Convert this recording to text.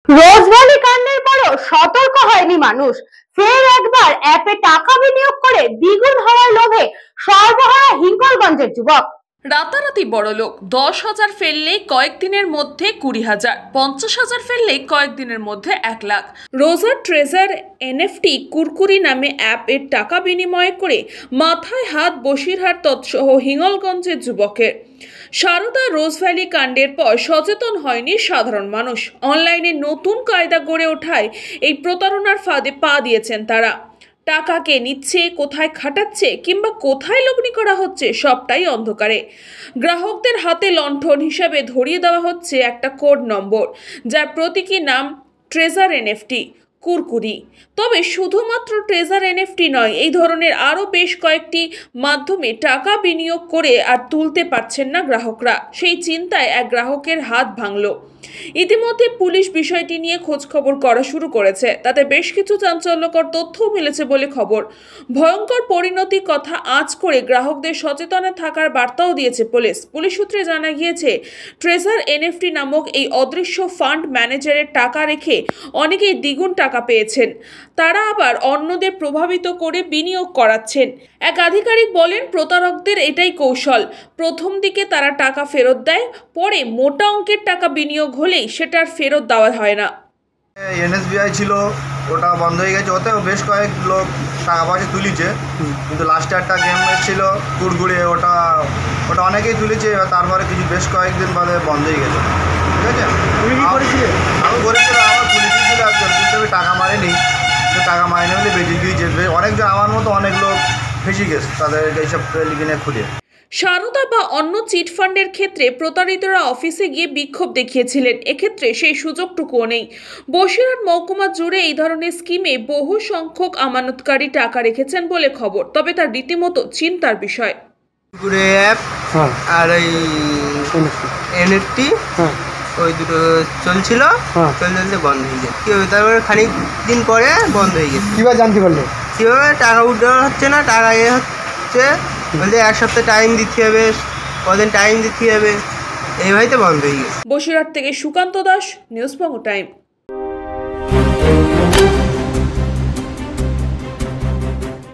Rose Valley কাণ্ডের পরও সতর্ক হয়নি মানুষ। ফের একবার অ্যাপে টাকা বিনিয়োগ করে দ্বিগুণ হওয়ার লোভে সর্বহারা হিঙ্গলগঞ্জের যুবক। রাতারাতি বড়লোক। 10,000 ফেললেই কয়েকদিনের মধ্যে 20,000, 50,000 ফেললেই কয়েকদিনের মধ্যে 1 লাখ। রোজার ট্রেজার এনএফটি কুরকুরি নামে অ্যাপের টাকা বিনিময় করে মাথায় হাত বসিরহাট তৎসহ হিঙ্গলগঞ্জের যুবকের। সারদা রোজভ্যালি কাণ্ডের পর সচেতন হয়নি সাধারণ মানুষ। অনলাইনে নতুন কায়দা গড়ে ওঠায় এই প্রতারণার ফাঁদে পা দিয়েছেন তারা। টাকা কে নিচ্ছে, কোথায় খাটাচ্ছে কিংবা কোথায় লগ্নি করা হচ্ছে সবটাই অন্ধকারে। গ্রাহকদের হাতে লণ্ঠন হিসাবে ধরিয়ে দেওয়া হচ্ছে একটা কোড নম্বর, যার প্রতীকী নাম ট্রেজার এনএফটি কুরকুরি। তবে শুধুমাত্র ট্রেজার এনএফটি নয়, এই ধরনের আরও বেশ কয়েকটি মাধ্যমে টাকা বিনিয়োগ করে আর তুলতে পারছেন না গ্রাহকরা। সেই চিন্তায় এক গ্রাহকের হাত ভাঙল। ইতিমধ্যে পুলিশ বিষয়টি নিয়ে খোঁজখবর করা শুরু করেছে। তাতে বেশ কিছু চাঞ্চল্যকর তথ্যও মিলেছে বলে খবর। ভয়ঙ্কর পরিণতির কথা আঁচ করে গ্রাহকদের সচেতন থাকার বার্তাও দিয়েছে পুলিশ। পুলিশ সূত্রে জানা গিয়েছে, ট্রেজার এনএফটি নামক এই অদৃশ্য ফান্ড ম্যানেজারের টাকা রেখে অনেকেই দ্বিগুণ টাকা পেয়েছেন। তারা আবার অন্যদের প্রভাবিত করে বিনিয়োগ করাচ্ছেন। এক আধিকারিক বলেন, প্রতারকদের এটাই কৌশল। প্রথম দিকে তারা টাকা ফেরত দেয়, পরে মোটা অঙ্কের টাকা বিনিয়োগ হলেই সেটার ফেরত দেওয়া হয় না। এনএসবিআই ছিল, ওটা বন্ধ হয়ে গেছে। ওতেও বেশ কয়েক লোক টাকা পয়সা তুলেছে, কিন্তু লাস্টে একটা গেম এসেছিল কুরকুরে, ওটা অনেকেই তুলেছে। তারপরে কিছু বেশ কয়েকদিন বাদে বন্ধ হয়ে গেছে। ঠিক আছে, আমি করেছিলাম, আমার পুলিশই ছিল একজন, কিন্তু আমি টাকা মারিনি। কিন্তু টাকা মারিনি বলে বেঁচে গিয়েছে। অনেকজন আমার মতো অনেক লোক ফেঁসে গেছে তাদের এইসব লিখে খুলে। সারদা বা অন্য চিটফান্ডের ক্ষেত্রে প্রতারিতরা অফিসে গিয়ে বিক্ষোভ দেখিয়েছিলেন। এক্ষেত্রে সেই সুযোগটুকুও নেই। বসিরহাট মহকুমা জুড়ে এই ধরনের স্কিমে বহু সংখ্যক আমানতকারী টাকা রেখেছেন বলে খবর। তবে তার রীতিমতো চিন্তার বিষয়। অ্যাপ আর এই এনএফটি ওই দুটো চলছিল, চলতে বন্ধ হয়ে যায়। কি হবে, তারপরে খানিক দিন পরে বন্ধ হয়ে গেছে। কীভাবে জানতে পারলে? কীভাবে টাকা উইথড্র হচ্ছে না, টাকা হচ্ছে বলতে 1 সপ্তাহ টাইম দিতে হবে, কদিন টাইম দিতে হবে, এইভাবেই তো বন্ধ হয়ে গেছে। বসিরহাট থেকে সুকান্ত দাস, নিউজ বঙ্গ টাইম।